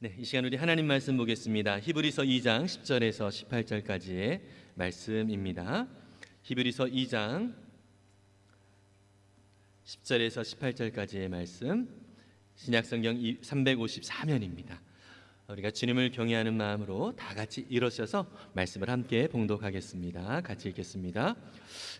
네, 이 시간 우리 하나님 말씀 보겠습니다. 히브리서 2장 10절에서 18절까지의 말씀입니다. 히브리서 2장 10절에서 18절까지의 말씀, 신약성경 354면입니다. 우리가 주님을 경외하는 마음으로 다 같이 일어서서 말씀을 함께 봉독하겠습니다. 같이 읽겠습니다.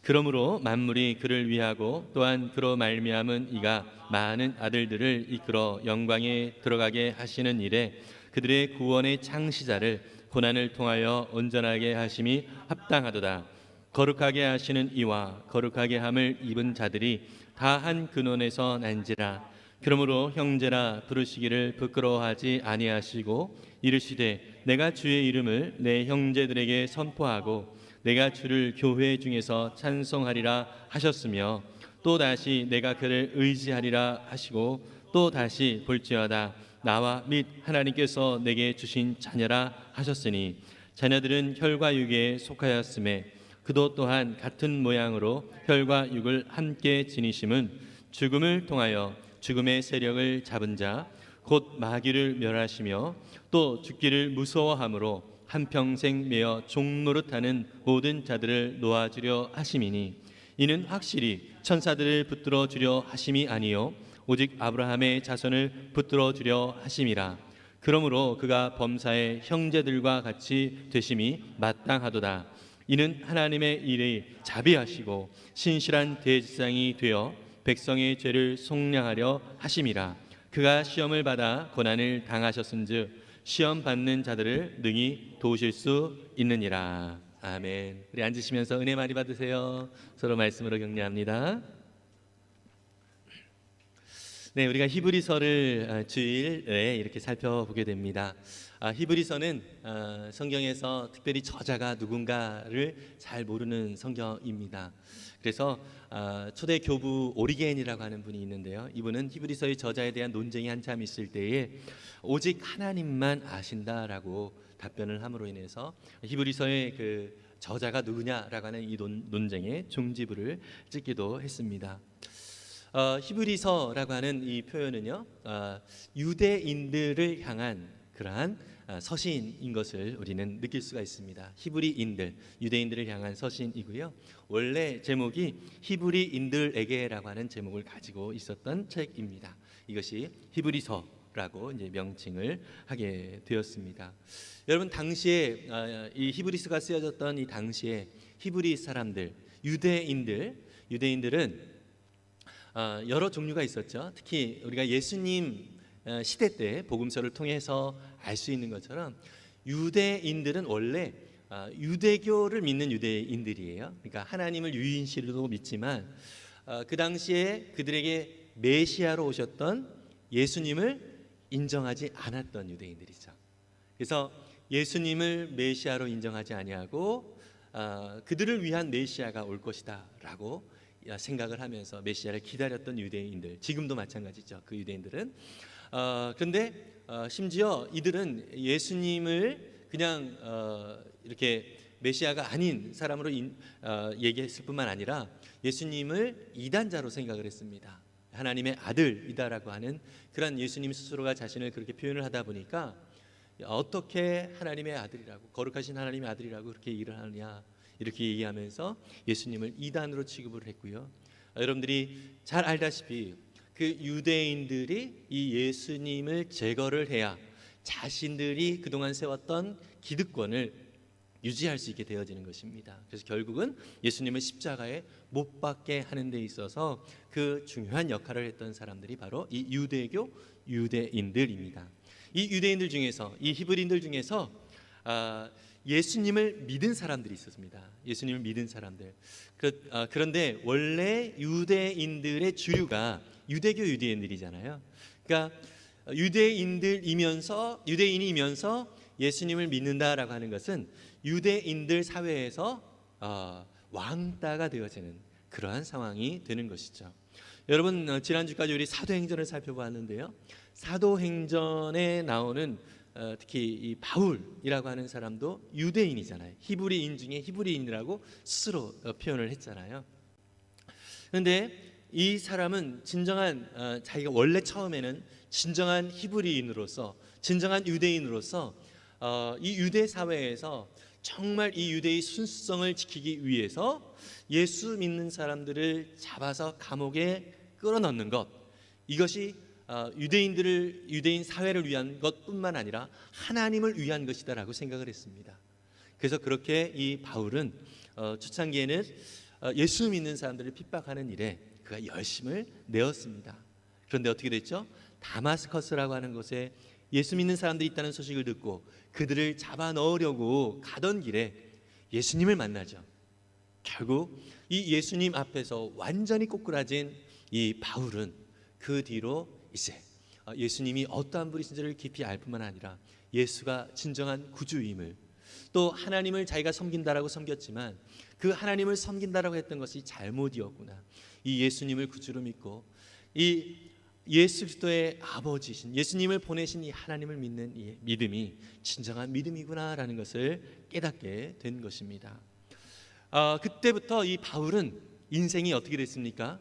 그러므로 만물이 그를 위하고 또한 그로 말미암은 이가 많은 아들들을 이끌어 영광에 들어가게 하시는 일에 그들의 구원의 창시자를 고난을 통하여 온전하게 하심이 합당하도다. 거룩하게 하시는 이와 거룩하게 함을 입은 자들이 다 한 근원에서 난지라. 그러므로 형제라 부르시기를 부끄러워하지 아니하시고 이르시되 내가 주의 이름을 내 형제들에게 선포하고 내가 주를 교회 중에서 찬송하리라 하셨으며 또 다시 내가 그를 의지하리라 하시고 또 다시 볼지어다 나와 및 하나님께서 내게 주신 자녀라 하셨으니 자녀들은 혈과 육에 속하였음에 그도 또한 같은 모양으로 혈과 육을 함께 지니심은 죽음을 통하여 죽음의 세력을 잡은 자 곧 마귀를 멸하시며 또 죽기를 무서워함으로 한평생 매어 종노릇하는 모든 자들을 놓아주려 하심이니 이는 확실히 천사들을 붙들어 주려 하심이 아니요 오직 아브라함의 자손을 붙들어 주려 하심이라. 그러므로 그가 범사의 형제들과 같이 되심이 마땅하도다. 이는 하나님의 일이 자비하시고 신실한 대제사장이 되어 백성의 죄를 속량하려 하심이라. 그가 시험을 받아 고난을 당하셨은즉 시험 받는 자들을 능히 도우실 수 있느니라. 아멘. 우리 앉으시면서 은혜 많이 받으세요. 서로 말씀으로 격려합니다. 네, 우리가 히브리서를 주일에 이렇게 살펴보게 됩니다. 히브리서는 성경에서 특별히 저자가 누군가를 잘 모르는 성경입니다. 그래서 초대 교부 오리겐이라고 하는 분이 있는데요. 이분은 히브리서의 저자에 대한 논쟁이 한참 있을 때에 오직 하나님만 아신다라고 답변을 함으로 인해서 히브리서의 그 저자가 누구냐라고 하는 이 논쟁에 종지부를 찍기도 했습니다. 히브리서라고 하는 이 표현은요, 유대인들을 향한 그러한 서신인 것을 우리는 느낄 수가 있습니다. 히브리인들, 유대인들을 향한 서신이고요. 원래 제목이 히브리인들에게라고 하는 제목을 가지고 있었던 책입니다. 이것이 히브리서라고 이제 명칭을 하게 되었습니다. 여러분, 당시에 이 히브리서가 쓰여졌던 이 당시에 히브리 사람들, 유대인들은 여러 종류가 있었죠. 특히 우리가 예수님 시대 때 복음서를 통해서 알 수 있는 것처럼 유대인들은 원래 유대교를 믿는 유대인들이에요. 그러니까 하나님을 유일신으로 믿지만 그 당시에 그들에게 메시아로 오셨던 예수님을 인정하지 않았던 유대인들이죠. 그래서 예수님을 메시아로 인정하지 아니하고 그들을 위한 메시아가 올 것이다라고 생각을 하면서 메시아를 기다렸던 유대인들, 지금도 마찬가지죠. 그 유대인들은 그런데 심지어 이들은 예수님을 그냥 이렇게 메시아가 아닌 사람으로 얘기했을 뿐만 아니라 예수님을 이단자로 생각을 했습니다. 하나님의 아들이다라고 하는 그런 예수님 스스로가 자신을 그렇게 표현을 하다 보니까 어떻게 하나님의 아들이라고, 거룩하신 하나님의 아들이라고 그렇게 일을 하느냐, 이렇게 얘기하면서 예수님을 이단으로 취급을 했고요. 여러분들이 잘 알다시피 그 유대인들이 이 예수님을 제거를 해야 자신들이 그동안 세웠던 기득권을 유지할 수 있게 되어지는 것입니다. 그래서 결국은 예수님을 십자가에 못 박게 하는 데 있어서 그 중요한 역할을 했던 사람들이 바로 이 유대교 유대인들입니다. 이 유대인들 중에서, 이 히브리인들 중에서 예수님을 믿은 사람들이 있었습니다. 예수님을 믿은 사람들. 그런데 원래 유대인들의 주류가 유대교 유대인들이잖아요. 그러니까 유대인이면서 예수님을 믿는다라고 하는 것은 유대인들 사회에서 왕따가 되어지는 그러한 상황이 되는 것이죠. 여러분, 지난주까지 우리 사도행전을 살펴보았는데요. 사도행전에 나오는 특히 이 바울이라고 하는 사람도 유대인이잖아요. 히브리인 중에 히브리인이라고 스스로 표현을 했잖아요. 그런데 이 사람은 진정한 자기가 원래 처음에는 진정한 히브리인으로서, 진정한 유대인으로서 이 유대 사회에서 정말 이 유대의 순수성을 지키기 위해서 예수 믿는 사람들을 잡아서 감옥에 끌어넣는 것, 이것이 유대인 사회를 위한 것뿐만 아니라 하나님을 위한 것이다라고 생각을 했습니다. 그래서 그렇게 이 바울은 초창기에는 예수 믿는 사람들을 핍박하는 일에 그가 열심을 내었습니다. 그런데 어떻게 됐죠? 다마스커스라고 하는 곳에 예수 믿는 사람들이 있다는 소식을 듣고 그들을 잡아 넣으려고 가던 길에 예수님을 만나죠. 결국 이 예수님 앞에서 완전히 꼬꾸라진 이 바울은 그 뒤로 이제 예수님이 어떠한 분이신지를 깊이 알 뿐만 아니라 예수가 진정한 구주임을, 또 하나님을 자기가 섬긴다라고 섬겼지만 그 하나님을 섬긴다라고 했던 것이 잘못이었구나, 이 예수님을 구주로 믿고 이 예수 그리스도의 아버지신 예수님을 보내신 이 하나님을 믿는 이 믿음이 진정한 믿음이구나라는 것을 깨닫게 된 것입니다. 그때부터 이 바울은 인생이 어떻게 됐습니까?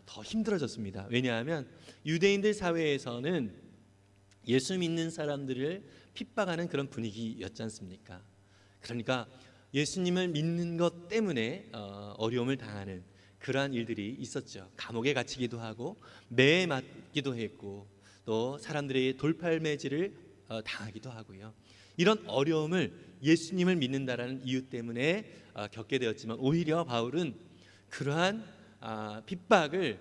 더 힘들어졌습니다. 왜냐하면 유대인들 사회에서는 예수 믿는 사람들을 핍박하는 그런 분위기였지 않습니까? 그러니까 예수님을 믿는 것 때문에 어려움을 당하는 그러한 일들이 있었죠. 감옥에 갇히기도 하고 매에 맞기도 했고 또 사람들의 돌팔매질을 당하기도 하고요. 이런 어려움을 예수님을 믿는다라는 이유 때문에 겪게 되었지만 오히려 바울은 그러한 핍박을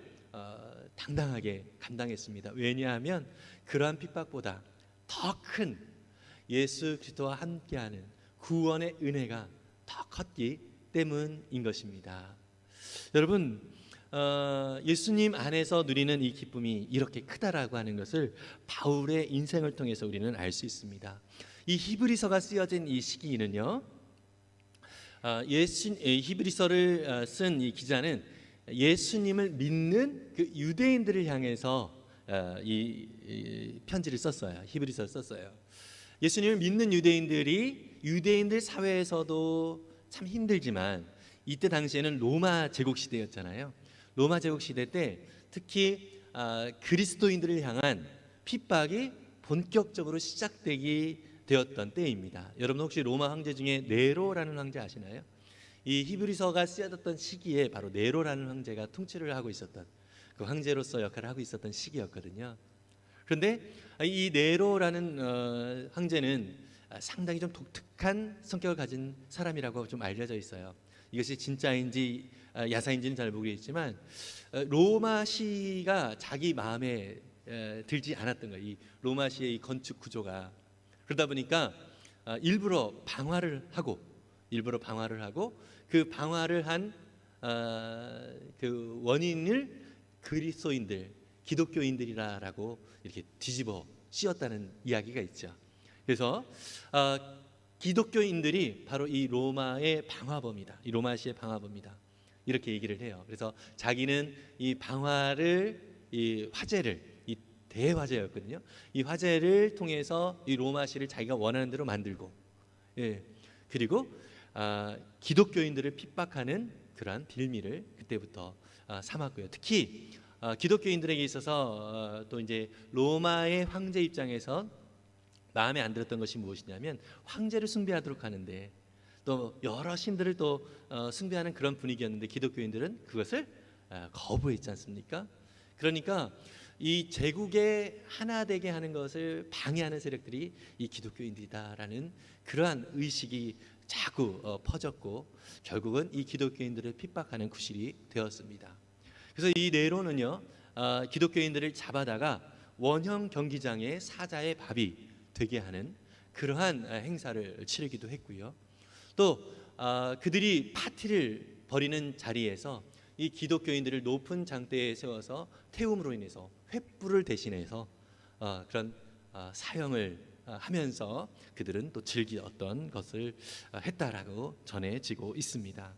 당당하게 감당했습니다. 왜냐하면 그러한 핍박보다 더 큰 예수 그리스도와 함께하는 구원의 은혜가 더 컸기 때문인 것입니다. 여러분, 예수님 안에서 누리는 이 기쁨이 이렇게 크다라고 하는 것을 바울의 인생을 통해서 우리는 알 수 있습니다. 이 히브리서가 쓰여진 이 시기는요, 히브리서를 쓴 이 기자는 예수님을 믿는 그 유대인들을 향해서 이 편지를 썼어요. 히브리서를 썼어요. 예수님을 믿는 유대인들이 유대인들 사회에서도 참 힘들지만 이때 당시에는 로마 제국 시대였잖아요. 로마 제국 시대 때 특히 그리스도인들을 향한 핍박이 본격적으로 시작되기 되었던 때입니다. 여러분 혹시 로마 황제 중에 네로라는 황제 아시나요? 이 히브리서가 쓰여졌던 시기에 바로 네로라는 황제가 통치를 하고 있었던, 그 황제로서 역할을 하고 있었던 시기였거든요. 그런데 이 네로라는 황제는 상당히 좀 독특한 성격을 가진 사람이라고 좀 알려져 있어요. 이것이 진짜인지 야사인지는 잘 모르겠지만 로마시가 자기 마음에 들지 않았던 거예요. 이 로마시의 이 건축 구조가. 그러다 보니까 일부러 방화를 하고 그 방화를 한 그 원인을 그리스도인들, 기독교인들이라고 이렇게 뒤집어 씌웠다는 이야기가 있죠. 그래서 기독교인들이 바로 이 로마의 방화범이다, 이 로마시의 방화범이다, 이렇게 얘기를 해요. 그래서 자기는 이 방화를, 이 화재를, 이 대화재였거든요. 이 화재를 통해서 이 로마시를 자기가 원하는 대로 만들고, 그리고 기독교인들을 핍박하는 그러한 빌미를 그때부터 삼았고요. 특히 기독교인들에게 있어서 또 이제 로마의 황제 입장에서 마음에 안 들었던 것이 무엇이냐면 황제를 숭배하도록 하는데 또 여러 신들을 또 숭배하는 그런 분위기였는데 기독교인들은 그것을 거부했지 않습니까? 그러니까 이 제국에 하나 되게 하는 것을 방해하는 세력들이 이 기독교인들이다라는 그러한 의식이 자꾸 퍼졌고 결국은 이 기독교인들을 핍박하는 구실이 되었습니다. 그래서 이 네로는요, 기독교인들을 잡아다가 원형 경기장의 사자의 밥이 되게 하는 그러한 행사를 치르기도 했고요. 또 그들이 파티를 벌이는 자리에서 이 기독교인들을 높은 장대에 세워서 태움으로 인해서 횃불을 대신해서 그런 사형을 하면서 그들은 또 즐기었던 것을 했다라고 전해지고 있습니다.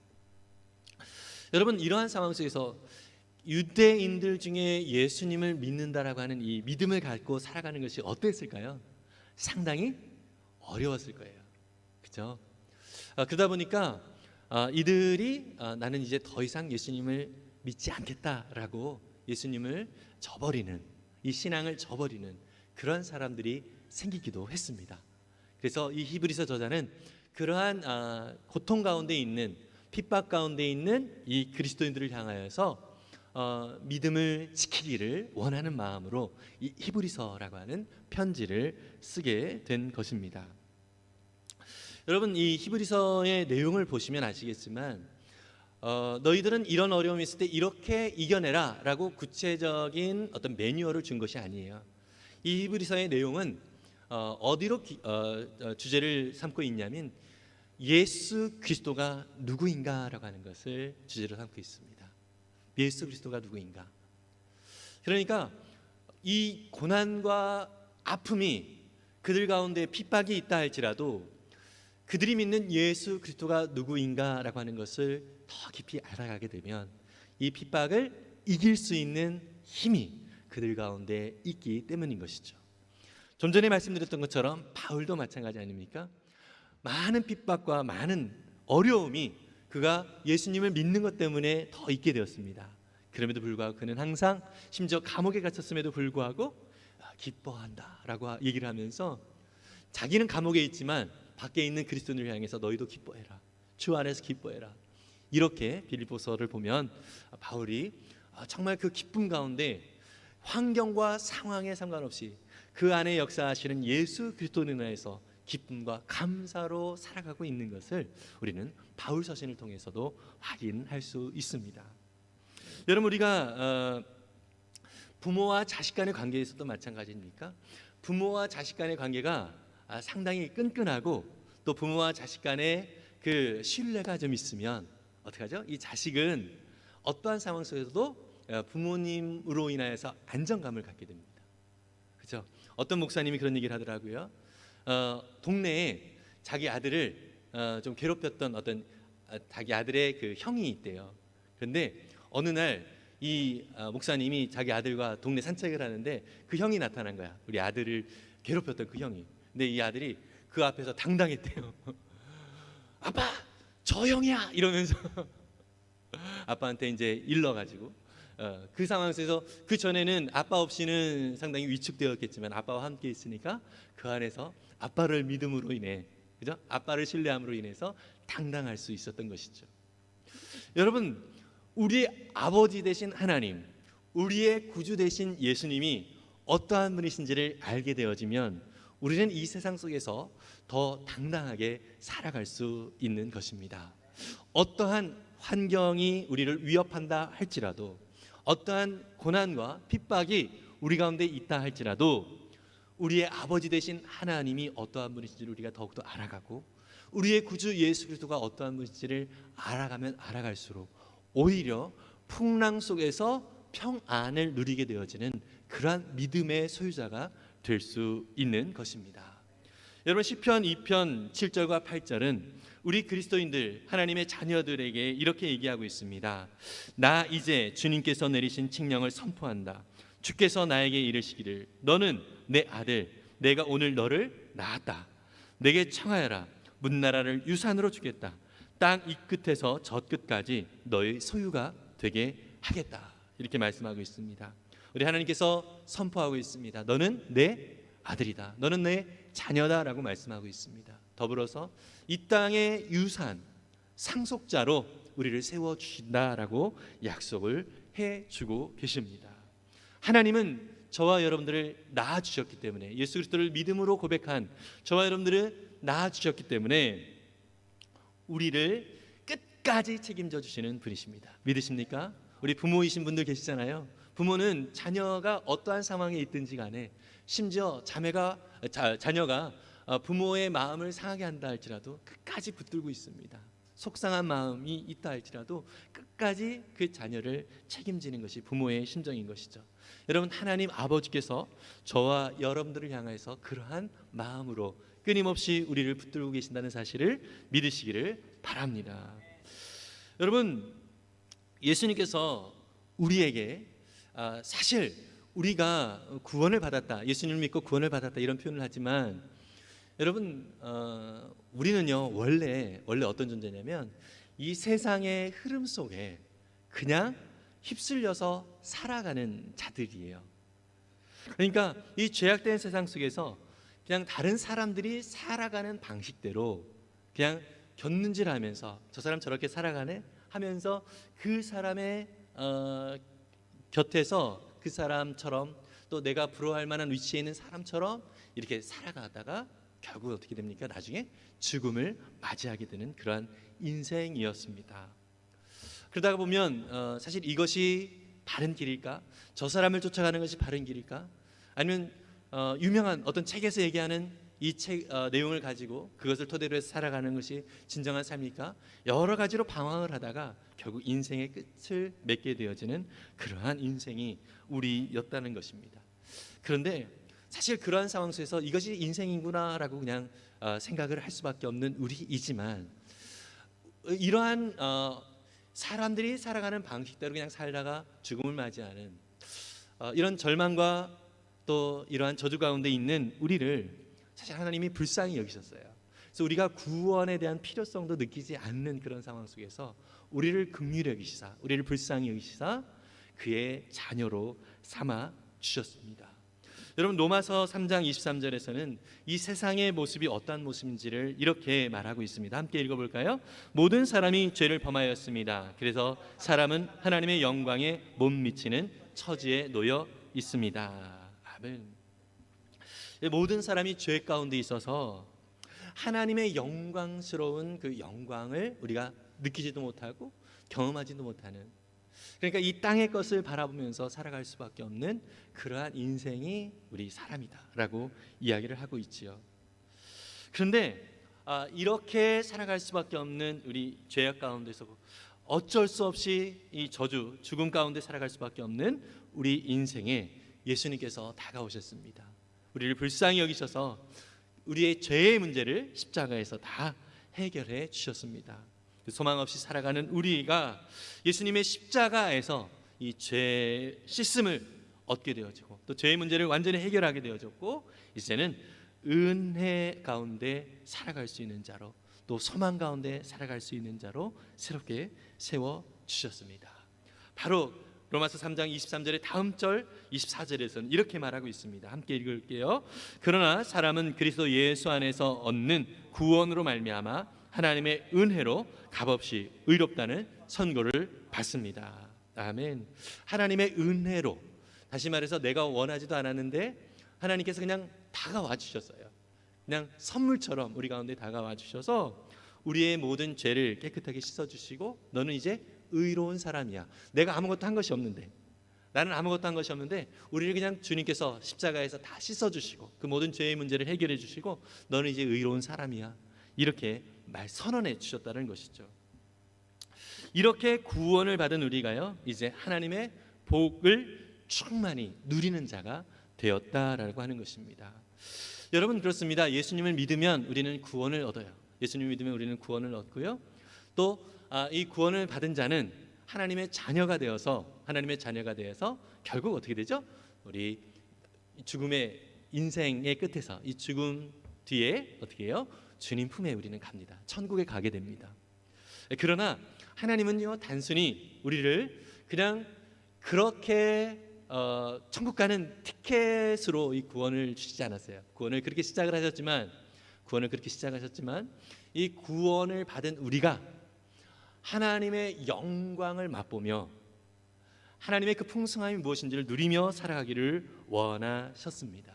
여러분, 이러한 상황 속에서 유대인들 중에 예수님을 믿는다라고 하는 이 믿음을 갖고 살아가는 것이 어땠을까요? 상당히 어려웠을 거예요. 그렇죠? 그러다 보니까 이들이 나는 이제 더 이상 예수님을 믿지 않겠다라고 예수님을 저버리는 이 신앙을 저버리는 그런 사람들이 생기기도 했습니다. 그래서 이 히브리서 저자는 그러한 고통 가운데 있는, 핍박 가운데 있는 이 그리스도인들을 향하여서 믿음을 지키기를 원하는 마음으로 이 히브리서라고 하는 편지를 쓰게 된 것입니다. 여러분, 이 히브리서의 내용을 보시면 아시겠지만 너희들은 이런 어려움이 있을 때 이렇게 이겨내라 라고 구체적인 어떤 매뉴얼을 준 것이 아니에요. 이 히브리서의 내용은 어디로 주제를 삼고 있냐면 예수 그리스도가 누구인가 라고 하는 것을 주제로 삼고 있습니다. 예수 그리스도가 누구인가. 그러니까 이 고난과 아픔이 그들 가운데 핍박이 있다 할지라도 그들이 믿는 예수 그리스도가 누구인가 라고 하는 것을 더 깊이 알아가게 되면 이 핍박을 이길 수 있는 힘이 그들 가운데 있기 때문인 것이죠. 좀 전에 말씀드렸던 것처럼 바울도 마찬가지 아닙니까? 많은 핍박과 많은 어려움이 그가 예수님을 믿는 것 때문에 더 있게 되었습니다. 그럼에도 불구하고 그는 항상 심지어 감옥에 갇혔음에도 불구하고 기뻐한다라고 얘기를 하면서 자기는 감옥에 있지만 밖에 있는 그리스도인을 향해서 너희도 기뻐해라, 주 안에서 기뻐해라, 이렇게 빌립보서를 보면 바울이 정말 그 기쁨 가운데 환경과 상황에 상관없이 그 안에 역사하시는 예수 그리스도를 인하여서 기쁨과 감사로 살아가고 있는 것을 우리는 바울 서신을 통해서도 확인할 수 있습니다. 여러분, 우리가 부모와 자식 간의 관계에서도 마찬가지입니까? 부모와 자식 간의 관계가 상당히 끈끈하고 또 부모와 자식 간의 그 신뢰가 좀 있으면 어떻게 하죠? 이 자식은 어떠한 상황 속에서도 부모님으로 인하여서 안정감을 갖게 됩니다. 그렇죠? 어떤 목사님이 그런 얘기를 하더라고요. 동네에 자기 아들을 좀 괴롭혔던 어떤 자기 아들의 그 형이 있대요. 그런데 어느 날 이 목사님이 자기 아들과 동네 산책을 하는데 그 형이 나타난 거야. 우리 아들을 괴롭혔던 그 형이. 근데 이 아들이 그 앞에서 당당했대요. 아빠, 저 형이야 이러면서 아빠한테 이제 일러가지고 그 상황 속에서 그 전에는 아빠 없이는 상당히 위축되었겠지만 아빠와 함께 있으니까 그 안에서 아빠를 믿음으로 인해, 그죠? 아빠를 신뢰함으로 인해서 당당할 수 있었던 것이죠. 여러분, 우리 아버지 되신 하나님, 우리의 구주 되신 예수님이 어떠한 분이신지를 알게 되어지면 우리는 이 세상 속에서 더 당당하게 살아갈 수 있는 것입니다. 어떠한 환경이 우리를 위협한다 할지라도, 어떠한 고난과 핍박이 우리 가운데 있다 할지라도 우리의 아버지 되신 하나님이 어떠한 분이신지를 우리가 더욱더 알아가고 우리의 구주 예수 그리스도가 어떠한 분이신지를 알아가면 알아갈수록 오히려 풍랑 속에서 평안을 누리게 되어지는 그러한 믿음의 소유자가 될 수 있는 것입니다. 여러분, 시편 2편 7절과 8절은 우리 그리스도인들, 하나님의 자녀들에게 이렇게 얘기하고 있습니다. 나 이제 주님께서 내리신 칙령을 선포한다. 주께서 나에게 이르시기를 너는 내 아들, 내가 오늘 너를 낳았다. 내게 청하여라. 문나라를 유산으로 주겠다. 땅 이 끝에서 저 끝까지 너의 소유가 되게 하겠다. 이렇게 말씀하고 있습니다. 우리 하나님께서 선포하고 있습니다. 너는 내 아들이다. 너는 내 자녀다라고 말씀하고 있습니다. 더불어서 이 땅의 유산, 상속자로 우리를 세워주신다라고 약속을 해주고 계십니다. 하나님은 저와 여러분들을 낳아주셨기 때문에, 예수 그리스도를 믿음으로 고백한 저와 여러분들을 낳아주셨기 때문에 우리를 끝까지 책임져 주시는 분이십니다. 믿으십니까? 우리 부모이신 분들 계시잖아요. 부모는 자녀가 어떠한 상황에 있든지 간에, 심지어 자녀가 부모의 마음을 상하게 한다 할지라도 끝까지 붙들고 있습니다. 속상한 마음이 있다 할지라도 끝까지 그 자녀를 책임지는 것이 부모의 심정인 것이죠. 여러분, 하나님 아버지께서 저와 여러분들을 향해서 그러한 마음으로 끊임없이 우리를 붙들고 계신다는 사실을 믿으시기를 바랍니다. 여러분, 예수님께서 우리에게 사실 우리가 구원을 받았다, 예수님을 믿고 구원을 받았다 이런 표현을 하지만 여러분, 우리는요 원래 어떤 존재냐면 이 세상의 흐름 속에 그냥 휩쓸려서 살아가는 자들이에요. 그러니까 이 죄악된 세상 속에서 그냥 다른 사람들이 살아가는 방식대로 그냥 곁눈질하면서 저 사람 저렇게 살아가네 하면서 그 사람의 곁에서 그 사람처럼 또 내가 부러워할 만한 위치에 있는 사람처럼 이렇게 살아가다가 결국 어떻게 됩니까? 나중에 죽음을 맞이하게 되는 그러한 인생이었습니다. 그러다가 보면 사실 이것이 바른 길일까? 저 사람을 쫓아가는 것이 바른 길일까? 아니면 유명한 어떤 책에서 얘기하는 이 책 내용을 가지고 그것을 토대로 해서 살아가는 것이 진정한 삶일까? 여러 가지로 방황을 하다가 결국 인생의 끝을 맺게 되어지는 그러한 인생이 우리였다는 것입니다. 그런데 사실 그러한 상황 속에서 이것이 인생이구나라고 그냥 생각을 할 수밖에 없는 우리이지만 이러한 사람들이 살아가는 방식대로 그냥 살다가 죽음을 맞이하는 이런 절망과 또 이러한 저주 가운데 있는 우리를 사실 하나님이 불쌍히 여기셨어요. 그래서 우리가 구원에 대한 필요성도 느끼지 않는 그런 상황 속에서 우리를 긍휼히 여기시사, 우리를 불쌍히 여기시사 그의 자녀로 삼아 주셨습니다. 여러분 로마서 3장 23절에서는 이 세상의 모습이 어떠한 모습인지를 이렇게 말하고 있습니다. 함께 읽어볼까요? 모든 사람이 죄를 범하였습니다. 그래서 사람은 하나님의 영광에 못 미치는 처지에 놓여 있습니다. 아멘. 모든 사람이 죄 가운데 있어서 하나님의 영광스러운 그 영광을 우리가 느끼지도 못하고 경험하지도 못하는, 그러니까 이 땅의 것을 바라보면서 살아갈 수밖에 없는 그러한 인생이 우리 사람이다라고 이야기를 하고 있지요. 그런데 이렇게 살아갈 수밖에 없는 우리 죄악 가운데서 어쩔 수 없이 이 저주, 죽음 가운데 살아갈 수밖에 없는 우리 인생에 예수님께서 다가오셨습니다. 우리를 불쌍히 여기셔서 우리의 죄의 문제를 십자가에서 다 해결해 주셨습니다. 소망 없이 살아가는 우리가 예수님의 십자가에서 이 죄 씻음을 얻게 되어지고 또 죄의 문제를 완전히 해결하게 되어졌고 이제는 은혜 가운데 살아갈 수 있는 자로 또 소망 가운데 살아갈 수 있는 자로 새롭게 세워 주셨습니다. 바로 로마서 3장 23절의 다음 절 24절에서는 이렇게 말하고 있습니다. 함께 읽을게요. 그러나 사람은 그리스도 예수 안에서 얻는 구원으로 말미암아 하나님의 은혜로 값없이 의롭다는 선고를 받습니다. 아멘. 하나님의 은혜로, 다시 말해서 내가 원하지도 않았는데 하나님께서 그냥 다가와 주셨어요. 그냥 선물처럼 우리 가운데 다가와 주셔서 우리의 모든 죄를 깨끗하게 씻어주시고 너는 이제 의로운 사람이야. 내가 아무것도 한 것이 없는데, 나는 아무것도 한 것이 없는데 우리를 그냥 주님께서 십자가에서 다 씻어주시고 그 모든 죄의 문제를 해결해 주시고 너는 이제 의로운 사람이야. 이렇게 선언해 주셨다는 것이죠. 이렇게 구원을 받은 우리가요 이제 하나님의 복을 충만히 누리는 자가 되었다라고 하는 것입니다. 여러분 그렇습니다. 예수님을 믿으면 우리는 구원을 얻어요. 예수님을 믿으면 우리는 구원을 얻고요. 또 이 구원을 받은 자는 하나님의 자녀가 되어서 결국 어떻게 되죠? 우리 죽음의 인생의 끝에서 이 죽음 뒤에 어떻게 해요? 주님 품에 우리는 갑니다. 천국에 가게 됩니다. 그러나 하나님은요 단순히 우리를 그냥 그렇게 천국 가는 티켓으로 이 구원을 주시지 않았어요. 구원을 그렇게 시작하셨지만 이 구원을 받은 우리가 하나님의 영광을 맛보며 하나님의 그 풍성함이 무엇인지를 누리며 살아가기를 원하셨습니다.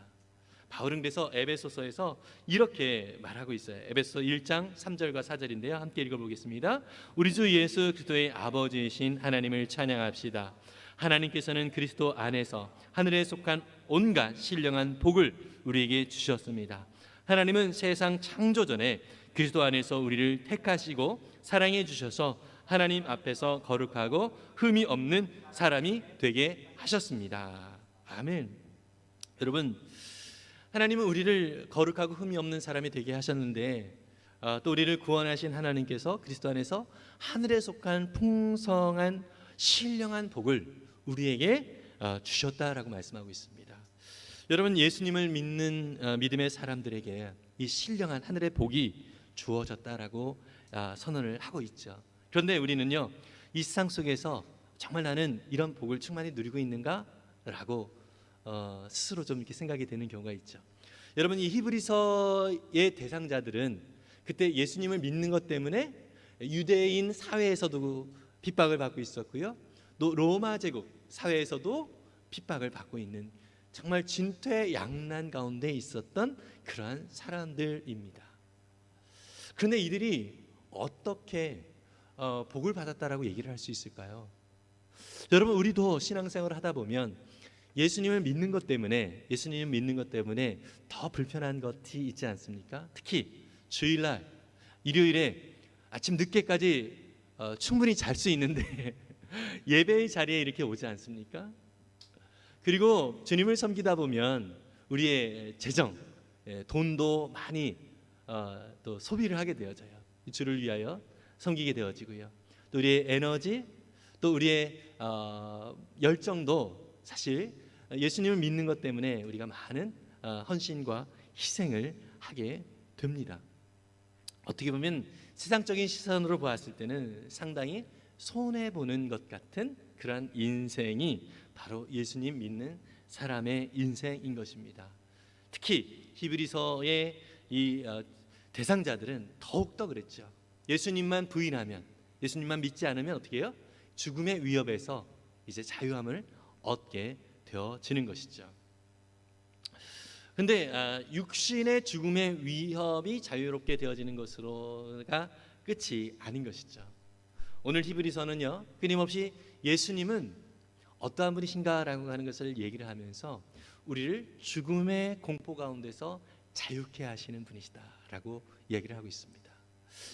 바울은 그래서 에베소서에서 이렇게 말하고 있어요. 에베소서 1장 3절과 4절인데요. 함께 읽어보겠습니다. 우리 주 예수 그리스도의 아버지이신 하나님을 찬양합시다. 하나님께서는 그리스도 안에서 하늘에 속한 온갖 신령한 복을 우리에게 주셨습니다. 하나님은 세상 창조 전에 그리스도 안에서 우리를 택하시고 사랑해 주셔서 하나님 앞에서 거룩하고 흠이 없는 사람이 되게 하셨습니다. 아멘. 여러분, 하나님은 우리를 거룩하고 흠이 없는 사람이 되게 하셨는데 또 우리를 구원하신 하나님께서 그리스도 안에서 하늘에 속한 풍성한 신령한 복을 우리에게 주셨다라고 말씀하고 있습니다. 여러분, 예수님을 믿는 믿음의 사람들에게 이 신령한 하늘의 복이 주어졌다라고 선언을 하고 있죠. 그런데 우리는요 이 세상 속에서 정말 나는 이런 복을 충만히 누리고 있는가? 라고 스스로 좀 이렇게 생각이 되는 경우가 있죠. 여러분, 이 히브리서의 대상자들은 그때 예수님을 믿는 것 때문에 유대인 사회에서도 핍박을 받고 있었고요, 또 로마 제국 사회에서도 핍박을 받고 있는 정말 진퇴양난 가운데 있었던 그러한 사람들입니다. 그런데 이들이 어떻게 복을 받았다라고 얘기를 할 수 있을까요? 여러분, 우리도 신앙생활을 하다 보면 예수님을 믿는 것 때문에 더 불편한 것이 있지 않습니까? 특히 주일날, 일요일에 아침 늦게까지 충분히 잘 수 있는데 예배의 자리에 이렇게 오지 않습니까? 그리고 주님을 섬기다 보면 우리의 재정, 돈도 많이 또 소비를 하게 되어져요. 주를 위하여 섬기게 되어지고요. 또 우리의 에너지, 또 우리의 열정도 사실 예수님을 믿는 것 때문에 우리가 많은 헌신과 희생을 하게 됩니다. 어떻게 보면 세상적인 시선으로 보았을 때는 상당히 손해보는 것 같은 그러한 인생이 바로 예수님 믿는 사람의 인생인 것입니다. 특히 히브리서의 이 대상자들은 더욱더 그랬죠. 예수님만 부인하면, 예수님만 믿지 않으면 어떻게 해요? 죽음의 위협에서 이제 자유함을 얻게 되어지는 것이죠. 근데 육신의 죽음의 위협이 자유롭게 되어지는 것으로가 끝이 아닌 것이죠. 오늘 히브리서는요, 끊임없이 예수님은 어떠한 분이신가라고 하는 것을 얘기를 하면서 우리를 죽음의 공포 가운데서 자유케 하시는 분이시다라고 얘기를 하고 있습니다.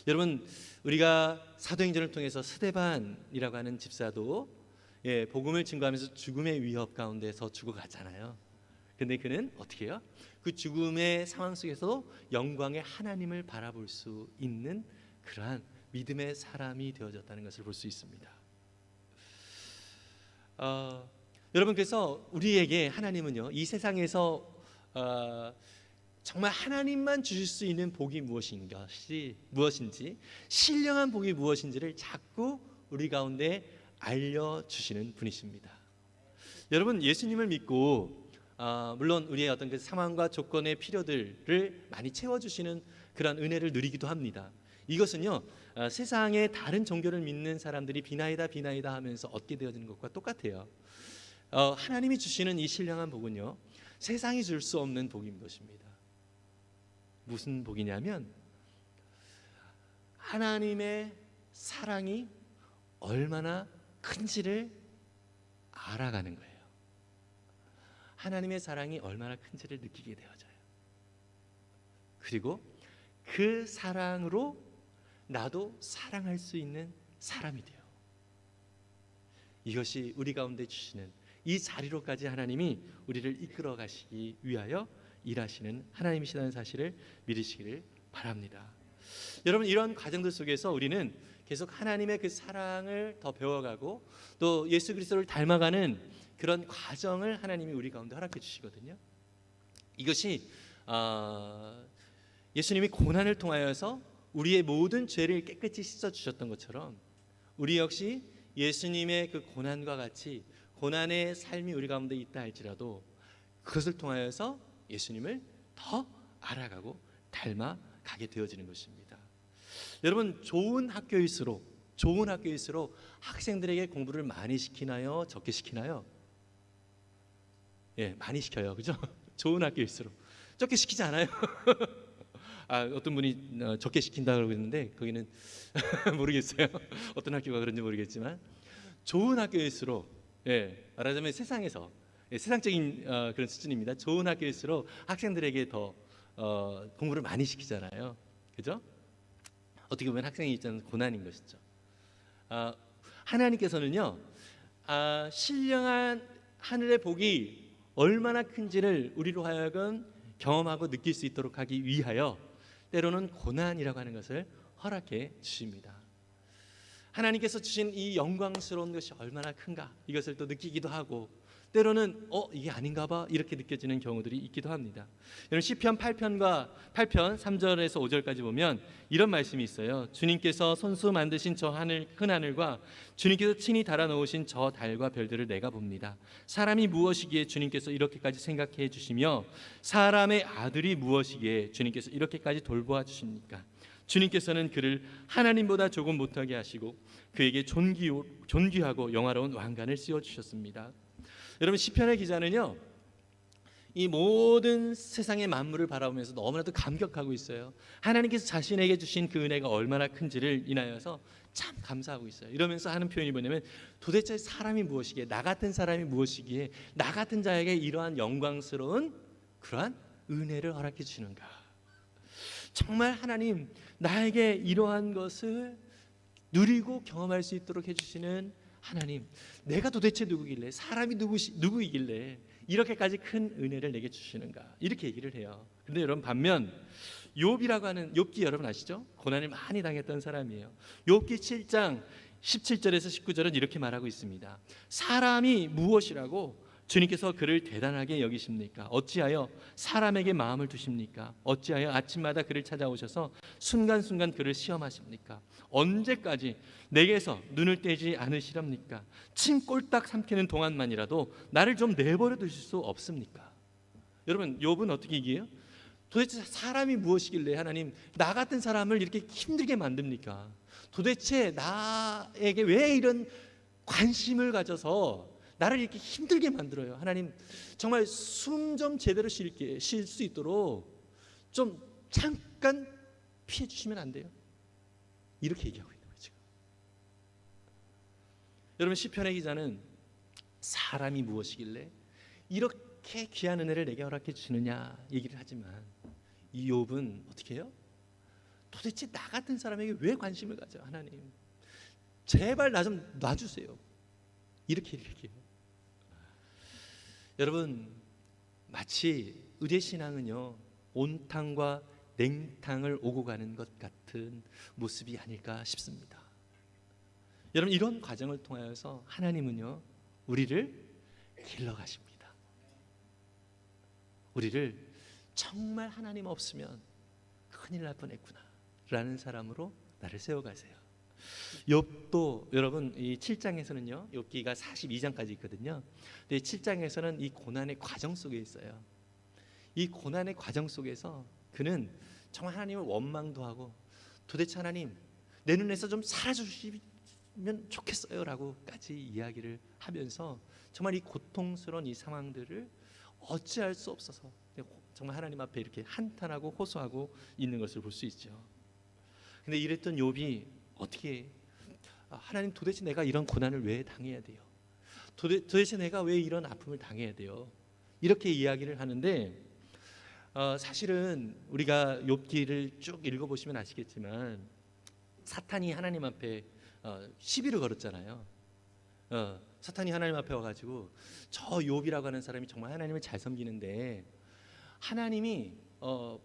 여러분, 우리가 사도행전을 통해서 스데반이라고 하는 집사도 복음을 증거하면서 죽음의 위협 가운데서 죽어가잖아요. 근데 그는 어떻게 해요? 그 죽음의 상황 속에서도 영광의 하나님을 바라볼 수 있는 그러한 믿음의 사람이 되어졌다는 것을 볼 수 있습니다. 여러분, 그래서 우리에게 하나님은요, 이 세상에서 정말 하나님만 주실 수 있는 복이 무엇인지, 신령한 복이 무엇인지를 자꾸 우리 가운데 알려주시는 분이십니다. 여러분, 예수님을 믿고 물론 우리의 어떤 그 상황과 조건의 필요들을 많이 채워주시는 그런 은혜를 누리기도 합니다. 이것은요, 세상의 다른 종교를 믿는 사람들이 비나이다 하면서 얻게 되어지는 것과 똑같아요. 하나님이 주시는 이 신령한 복은요, 세상이 줄 수 없는 복인 것입니다. 무슨 복이냐면 하나님의 사랑이 얼마나 큰지를 알아가는 거예요. 하나님의 사랑이 얼마나 큰지를 느끼게 되어져요. 그리고 그 사랑으로 나도 사랑할 수 있는 사람이 돼요. 이것이 우리 가운데 주시는 이 자리로까지 하나님이 우리를 이끌어 가시기 위하여 일하시는 하나님이시라는 사실을 믿으시기를 바랍니다. 여러분, 이런 과정들 속에서 우리는 계속 하나님의 그 사랑을 더 배워가고 또 예수 그리스도를 닮아가는 그런 과정을 하나님이 우리 가운데 허락해 주시거든요. 이것이 예수님이 고난을 통하여서 우리의 모든 죄를 깨끗이 씻어주셨던 것처럼 우리 역시 예수님의 그 고난과 같이 고난의 삶이 우리 가운데 있다 할지라도 그것을 통하여서 예수님을 더 알아가고 닮아가게 되어지는 것입니다. 여러분, 좋은 학교일수록 학생들에게 공부를 많이 시키나요? 적게 시키나요? 많이 시켜요. 그죠? 좋은 학교일수록. 적게 시키지 않아요? 어떤 분이 적게 시킨다 그러고 있는데 거기는 모르겠어요. 어떤 학교가 그런지 모르겠지만 좋은 학교일수록 말하자면 세상에서 세상적인 그런 수준입니다. 좋은 학교일수록 학생들에게 더 공부를 많이 시키잖아요. 그죠? 어떻게 보면 학생의 입장은 고난인 것이죠. 하나님께서는요, 신령한 하늘의 복이 얼마나 큰지를 우리로 하여금 경험하고 느낄 수 있도록 하기 위하여 때로는 고난이라고 하는 것을 허락해 주십니다. 하나님께서 주신 이 영광스러운 것이 얼마나 큰가 이것을 또 느끼기도 하고 때로는 이게 아닌가 봐 이렇게 느껴지는 경우들이 있기도 합니다. 여러분 시편 8편 3절에서 5절까지 보면 이런 말씀이 있어요. 주님께서 손수 만드신 저 하늘 큰 하늘과 주님께서 친히 달아 놓으신 저 달과 별들을 내가 봅니다. 사람이 무엇이기에 주님께서 이렇게까지 생각해 주시며 사람의 아들이 무엇이기에 주님께서 이렇게까지 돌보아 주십니까? 주님께서는 그를 하나님보다 조금 못하게 하시고 그에게 존귀하고 영화로운 왕관을 씌워 주셨습니다. 여러분 시편의 기자는요, 이 모든 세상의 만물을 바라보면서 너무나도 감격하고 있어요. 하나님께서 자신에게 주신 그 은혜가 얼마나 큰지를 인하여서 참 감사하고 있어요. 이러면서 하는 표현이 뭐냐면 도대체 사람이 무엇이기에, 나 같은 사람이 무엇이기에 나 같은 자에게 이러한 영광스러운 그러한 은혜를 허락해 주시는가. 정말 하나님 나에게 이러한 것을 누리고 경험할 수 있도록 해주시는 하나님, 내가 도대체 누구길래, 사람이 누구이길래 이렇게까지 큰 은혜를 내게 주시는가, 이렇게 얘기를 해요. 근데 여러분 반면 욥이라고 하는, 욥기 여러분 아시죠? 고난을 많이 당했던 사람이에요. 욥기 7장 17절에서 19절은 이렇게 말하고 있습니다. 사람이 무엇이라고 주님께서 그를 대단하게 여기십니까? 어찌하여 사람에게 마음을 두십니까? 어찌하여 아침마다 그를 찾아오셔서 순간순간 그를 시험하십니까? 언제까지 내게서 눈을 떼지 않으시렵니까? 침 꼴딱 삼키는 동안만이라도 나를 좀 내버려 두실 수 없습니까? 여러분 욥은 어떻게 얘기해요? 도대체 사람이 무엇이길래 하나님 나 같은 사람을 이렇게 힘들게 만듭니까? 도대체 나에게 왜 이런 관심을 가져서 나를 이렇게 힘들게 만들어요? 하나님 정말 숨 좀 제대로 쉴 수 있도록 좀 잠깐 피해 주시면 안 돼요? 이렇게 얘기하고 있는 거예요 지금. 여러분 시편의 기자는 사람이 무엇이길래 이렇게 귀한 은혜를 내게 허락해 주시느냐 얘기를 하지만 이 욥은 어떻게 해요? 도대체 나 같은 사람에게 왜 관심을 가져? 하나님 제발 나 좀 놔주세요. 이렇게 얘기해요. 여러분 마치 의대신앙은요 온탕과 냉탕을 오고 가는 것 같은 모습이 아닐까 싶습니다. 여러분 이런 과정을 통하여서 하나님은요 우리를 길러가십니다. 우리를 정말 하나님 없으면 큰일 날 뻔했구나 라는 사람으로 나를 세워가세요. 욥도 여러분 이 7장에서는요 욥기가 42장까지 있거든요. 근데 7장에서는 이 고난의 과정 속에 있어요. 이 고난의 과정 속에서 그는 정말 하나님을 원망도 하고 도대체 하나님 내 눈에서 좀 사라져주시면 좋겠어요 라고까지 이야기를 하면서 정말 이 고통스러운 이 상황들을 어찌할 수 없어서 정말 하나님 앞에 이렇게 한탄하고 호소하고 있는 것을 볼 수 있죠. 근데 이랬던 욥이 어떻게 하나님 도대체 내가 이런 고난을 왜 당해야 돼요? 도대체 내가 왜 이런 아픔을 당해야 돼요? 이렇게 이야기를 하는데 사실은 우리가 욥기를 쭉 읽어보시면 아시겠지만 사탄이 하나님 앞에 시비를 걸었잖아요. 사탄이 하나님 앞에 와가지고 저 욥이라고 하는 사람이 정말 하나님을 잘 섬기는데 하나님이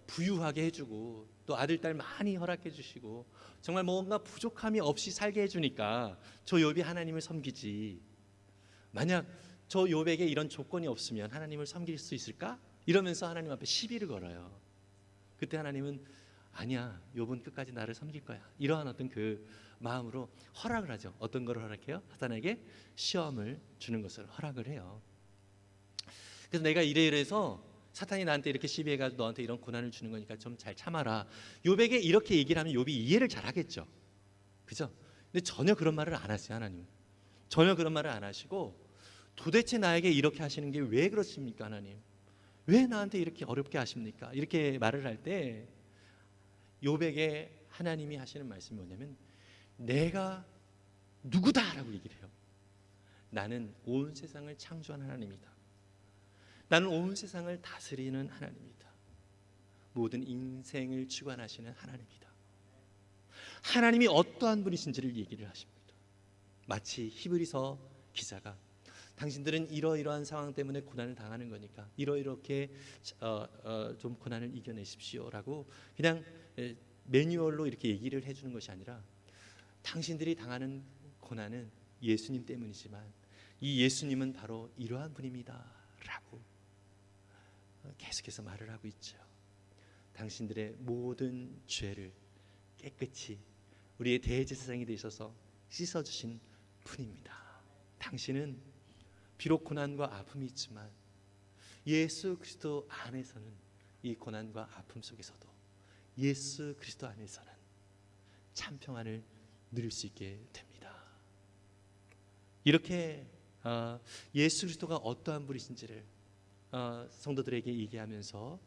부유하게 해주고 또 아들 딸 많이 허락해 주시고 정말 뭔가 부족함이 없이 살게 해주니까 저 욥이 하나님을 섬기지, 만약 저 욥에게 이런 조건이 없으면 하나님을 섬길 수 있을까? 이러면서 하나님 앞에 시비를 걸어요. 그때 하나님은 아니야, 욥은 끝까지 나를 섬길 거야, 이러한 어떤 그 마음으로 허락을 하죠. 어떤 걸 허락해요? 사탄에게 시험을 주는 것을 허락을 해요. 그래서 내가 이래서 사탄이 나한테 이렇게 시비해가지고 너한테 이런 고난을 주는 거니까 좀 잘 참아라, 욥에게 이렇게 얘기를 하면 욥이 이해를 잘 하겠죠. 그죠? 근데 전혀 그런 말을 안 하세요. 하나님 전혀 그런 말을 안 하시고 도대체 나에게 이렇게 하시는 게 왜 그렇습니까? 하나님 왜 나한테 이렇게 어렵게 하십니까? 이렇게 말을 할 때 욥에게 하나님이 하시는 말씀이 뭐냐면 내가 누구다라고 얘기를 해요. 나는 온 세상을 창조한 하나님이다. 나는 온 세상을 다스리는 하나님이다. 모든 인생을 주관하시는 하나님이다. 하나님이 어떠한 분이신지를 얘기를 하십니다. 마치 히브리서 기자가 당신들은 이러이러한 상황 때문에 고난을 당하는 거니까 이렇게 좀 고난을 이겨내십시오라고 그냥 매뉴얼로 이렇게 얘기를 해주는 것이 아니라 당신들이 당하는 고난은 예수님 때문이지만 이 예수님은 바로 이러한 분입니다 라고 계속해서 말을 하고 있죠. 당신들의 모든 죄를 깨끗이 우리의 대제사장이 되셔서 씻어주신 분입니다. 당신은 비록 고난과 아픔이 있지만 예수 그리스도 안에서는 이 고난과 아픔 속에서도 예수 그리스도 안에서는 참 평안을 누릴 수 있게 됩니다. 이렇게 예수 그리스도가 어떠한 분이신지를 성도들에게 얘기하면서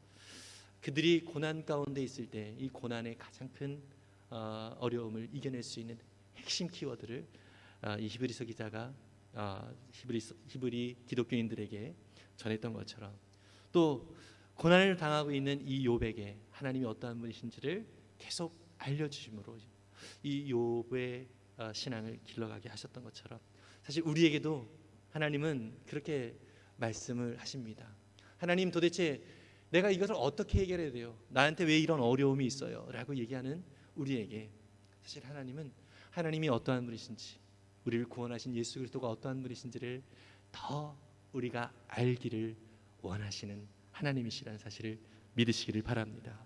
그들이 고난 가운데 있을 때 이 고난의 가장 큰 어려움을 이겨낼 수 있는 핵심 키워드를 이 히브리서 기자가 히브리 기독교인들에게 전했던 것처럼 또 고난을 당하고 있는 이 욥에게 하나님이 어떠한 분이신지를 계속 알려주심으로 이 욥의 신앙을 길러가게 하셨던 것처럼 사실 우리에게도 하나님은 그렇게 말씀을 하십니다. 하나님 도대체 내가 이것을 어떻게 해결해야 돼요? 나한테 왜 이런 어려움이 있어요? 라고 얘기하는 우리에게 사실 하나님은 하나님이 어떠한 분이신지 우리를 구원하신 예수 그리스도가 어떠한 분이신지를 더 우리가 알기를 원하시는 하나님이시라는 사실을 믿으시기를 바랍니다.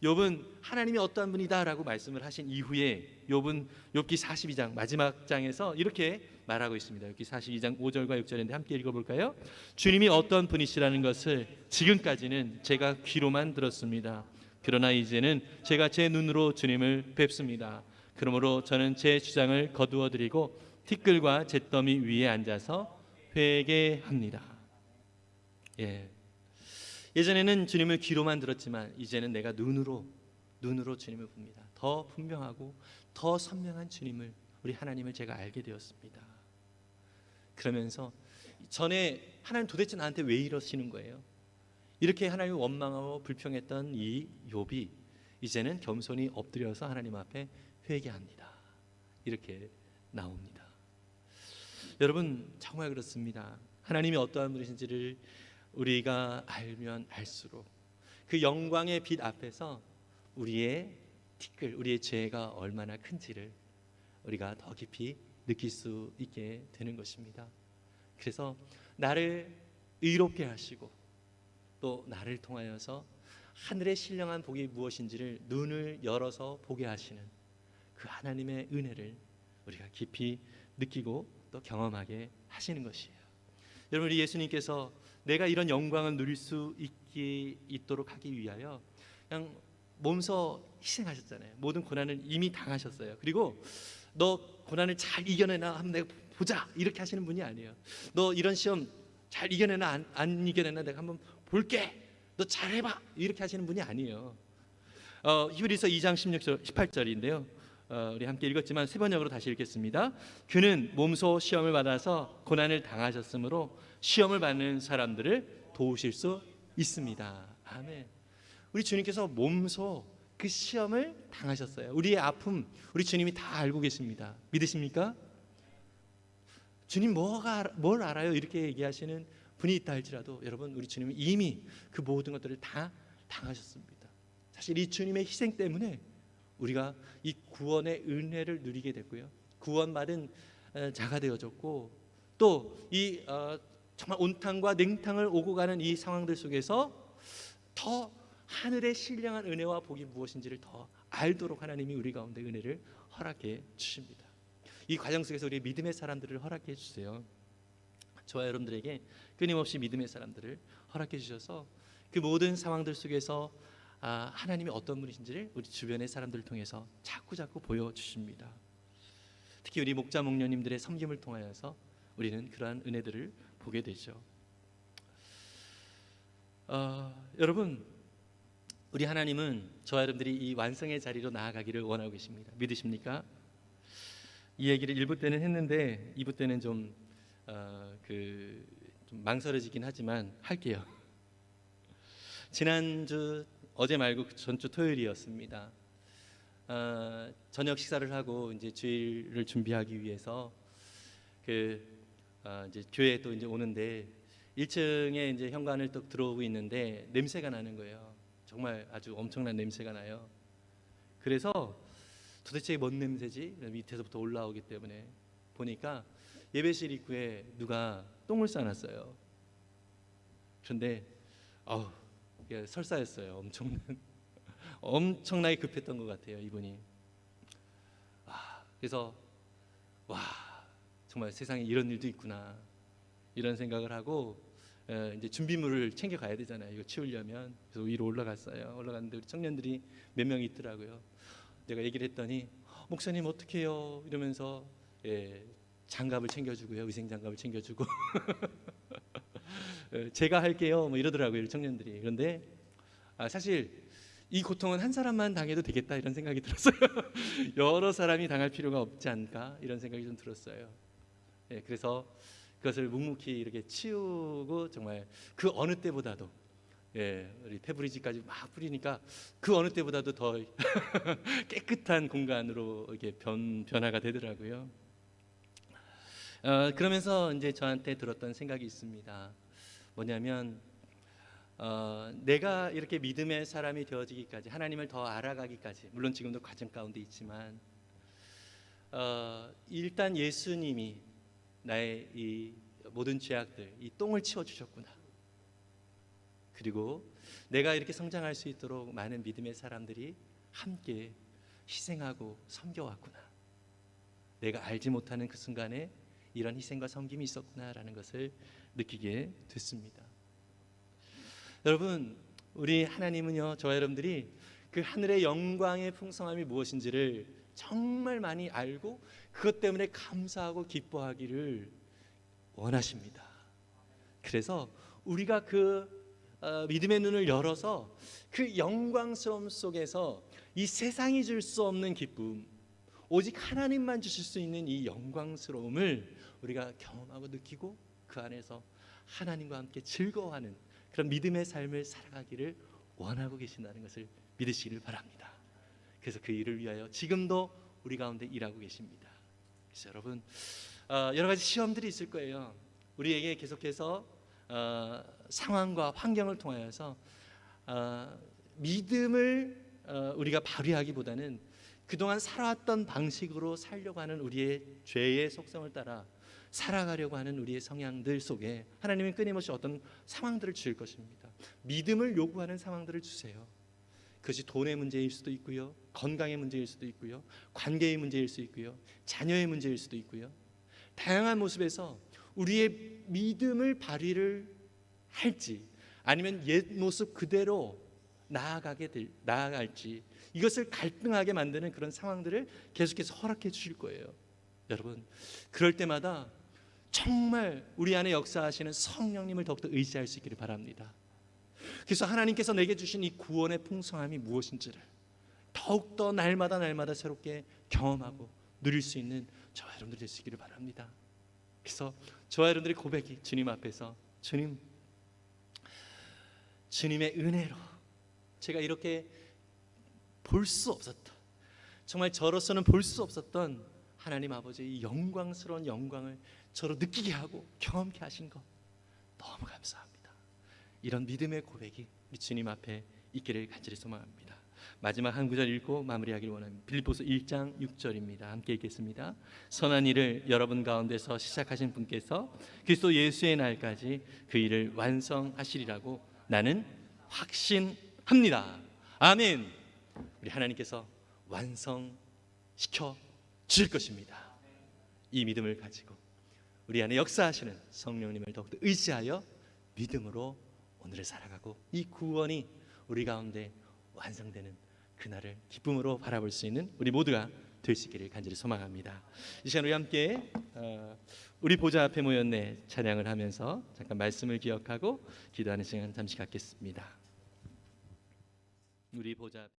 욥은 하나님이 어떠한 분이다라고 말씀을 하신 이후에 욥은 욥기 42장 마지막 장에서 이렇게 말하고 있습니다. 욥기 42장 5절과 6절인데 함께 읽어볼까요? 주님이 어떠한 분이시라는 것을 지금까지는 제가 귀로만 들었습니다. 그러나 이제는 제가 제 눈으로 주님을 뵙습니다. 그러므로 저는 제 주장을 거두어 드리고 티끌과 잿더미 위에 앉아서 회개합니다. 예전에는 주님을 귀로만 들었지만 이제는 내가 눈으로 주님을 봅니다. 더 분명하고 더 선명한 주님을 우리 하나님을 제가 알게 되었습니다. 그러면서 전에 하나님 도대체 나한테 왜 이러시는 거예요? 이렇게 하나님을 원망하고 불평했던 이 욥이 이제는 겸손히 엎드려서 하나님 앞에 회개합니다. 이렇게 나옵니다. 여러분 정말 그렇습니다. 하나님이 어떠한 분이신지를 우리가 알면 알수록 그 영광의 빛 앞에서 우리의 티끌, 우리의 죄가 얼마나 큰지를 우리가 더 깊이 느낄 수 있게 되는 것입니다. 그래서 나를 의롭게 하시고 또 나를 통하여서 하늘의 신령한 복이 무엇인지를 눈을 열어서 보게 하시는 그 하나님의 은혜를 우리가 깊이 느끼고 또 경험하게 하시는 것이에요. 여러분 우리 예수님께서 내가 이런 영광을 누릴 수 있도록 하기 위하여 그냥 몸소 희생하셨잖아요. 모든 고난을 이미 당하셨어요. 그리고 너 고난을 잘 이겨내나 한번 내가 보자 이렇게 하시는 분이 아니에요. 너 이런 시험 잘 이겨내나 안 이겨내나 내가 한번 볼게. 너 잘해봐 이렇게 하시는 분이 아니에요. 히브리서 2장 16절 18절인데요. 우리 함께 읽었지만 세 번역으로 다시 읽겠습니다. 그는 몸소 시험을 받아서 고난을 당하셨으므로 시험을 받는 사람들을 도우실 수 있습니다. 아멘. 우리 주님께서 몸소 그 시험을 당하셨어요. 우리의 아픔 우리 주님이 다 알고 계십니다. 믿으십니까? 주님 뭘 알아요? 이렇게 얘기하시는 분이 있다 할지라도 여러분 우리 주님은 이미 그 모든 것들을 다 당하셨습니다. 사실 이 주님의 희생 때문에 우리가 이 구원의 은혜를 누리게 됐고요. 구원받은 자가 되어졌고 또 이 정말 온탕과 냉탕을 오고 가는 이 상황들 속에서 더 하늘의 신령한 은혜와 복이 무엇인지를 더 알도록 하나님이 우리 가운데 은혜를 허락해 주십니다. 이 과정 속에서 우리 믿음의 사람들을 허락해 주세요. 저와 여러분들에게 끊임없이 믿음의 사람들을 허락해 주셔서 그 모든 상황들 속에서 하나님이 어떤 분이신지를 우리 주변의 사람들을 통해서 자꾸 보여주십니다. 특히 우리 목자 목녀님들의 섬김을 통하여서 우리는 그러한 은혜들을 보게 되죠. 여러분 우리 하나님은 저와 여러분들이 이 완성의 자리로 나아가기를 원하고 계십니다. 믿으십니까? 이 얘기를 1부 때는 했는데 2부 때는 좀 망설여지긴 하지만 할게요. 지난주 어제 말고 전주 토요일이었습니다. 저녁 식사를 하고 이제 주일을 준비하기 위해서 이제 교회에 또 이제 오는데 1층에 이제 현관을 또 들어오고 있는데 냄새가 나는 거예요. 정말 아주 엄청난 냄새가 나요. 그래서 도대체 뭔 냄새지? 밑에서부터 올라오기 때문에 보니까 예배실 입구에 누가 똥을 싸놨어요. 그런데 이게 설사였어요. 엄청나게 급했던 것 같아요, 이분이. 그래서 정말 세상에 이런 일도 있구나, 이런 생각을 하고 이제 준비물을 챙겨 가야 되잖아요, 이거 치우려면. 그래서 위로 올라갔어요. 올라갔는데 우리 청년들이 몇 명 있더라고요. 내가 얘기를 했더니 목사님 어떻게 해요? 이러면서 장갑을 챙겨주고요, 위생 장갑을 챙겨주고 제가 할게요 뭐 이러더라고요, 청년들이. 그런데 사실 이 고통은 한 사람만 당해도 되겠다 이런 생각이 들었어요. 여러 사람이 당할 필요가 없지 않을까 이런 생각이 좀 들었어요. 그래서 그것을 묵묵히 이렇게 치우고 정말 그 어느 때보다도 우리 페브리즈까지 막 뿌리니까 그 어느 때보다도 더 깨끗한 공간으로 이렇게 변화가 되더라고요. 그러면서 이제 저한테 들었던 생각이 있습니다. 뭐냐면 내가 이렇게 믿음의 사람이 되어지기까지, 하나님을 더 알아가기까지, 물론 지금도 과정 가운데 있지만 일단 예수님이 나의 이 모든 죄악들, 이 똥을 치워주셨구나. 그리고 내가 이렇게 성장할 수 있도록 많은 믿음의 사람들이 함께 희생하고 섬겨왔구나. 내가 알지 못하는 그 순간에 이런 희생과 섬김이 있었구나라는 것을 느끼게 됐습니다. 여러분, 우리 하나님은요, 저와 여러분들이 그 하늘의 영광의 풍성함이 무엇인지를 정말 많이 알고 그것 때문에 감사하고 기뻐하기를 원하십니다. 그래서 우리가 그 믿음의 눈을 열어서 그 영광스러움 속에서 이 세상이 줄 수 없는 기쁨, 오직 하나님만 주실 수 있는 이 영광스러움을 우리가 경험하고 느끼고 그 안에서 하나님과 함께 즐거워하는 그런 믿음의 삶을 살아가기를 원하고 계신다는 것을 믿으시기를 바랍니다. 그래서 그 일을 위하여 지금도 우리 가운데 일하고 계십니다. 그래서 여러분, 여러 가지 시험들이 있을 거예요. 우리에게 계속해서 상황과 환경을 통하여서 믿음을 우리가 발휘하기보다는 그동안 살아왔던 방식으로 살려고 하는 우리의 죄의 속성을 따라 살아가려고 하는 우리의 성향들 속에 하나님은 끊임없이 어떤 상황들을 주실 것입니다. 믿음을 요구하는 상황들을 주세요. 그것이 돈의 문제일 수도 있고요, 건강의 문제일 수도 있고요, 관계의 문제일 수도 있고요, 자녀의 문제일 수도 있고요. 다양한 모습에서 우리의 믿음을 발휘를 할지 아니면 옛 모습 그대로 나아갈지, 이것을 갈등하게 만드는 그런 상황들을 계속해서 허락해 주실 거예요. 여러분, 그럴 때마다 정말 우리 안에 역사하시는 성령님을 더욱더 의지할 수 있기를 바랍니다. 그래서 하나님께서 내게 주신 이 구원의 풍성함이 무엇인지를 더욱더 날마다 새롭게 경험하고 누릴 수 있는 저와 여러분들이 될 수 있기를 바랍니다. 그래서 저와 여러분들의 고백이 주님 앞에서, 주님의 은혜로 제가 이렇게 볼 수 없었던, 정말 저로서는 볼 수 없었던 하나님 아버지의 이 영광스러운 영광을 저로 느끼게 하고 경험케 하신 것 너무 감사합니다. 이런 믿음의 고백이 우리 주님 앞에 있기를 간절히 소망합니다. 마지막 한 구절 읽고 마무리하기를 원합니다. 빌립보서 1장 6절입니다. 함께 읽겠습니다. 선한 일을 여러분 가운데서 시작하신 분께서 그리스도 예수의 날까지 그 일을 완성하시리라고 나는 확신합니다. 아멘. 우리 하나님께서 완성시켜 주실 것입니다. 이 믿음을 가지고 우리 안에 역사하시는 성령님을 더욱더 의지하여 믿음으로 오늘을 살아가고 이 구원이 우리 가운데 완성되는 그날을 기쁨으로 바라볼 수 있는 우리 모두가 될 수 있기를 간절히 소망합니다. 이 시간 우리 함께 우리 보좌 앞에 모였네 찬양을 하면서 잠깐 말씀을 기억하고 기도하는 시간 잠시 갖겠습니다. 우리 보좌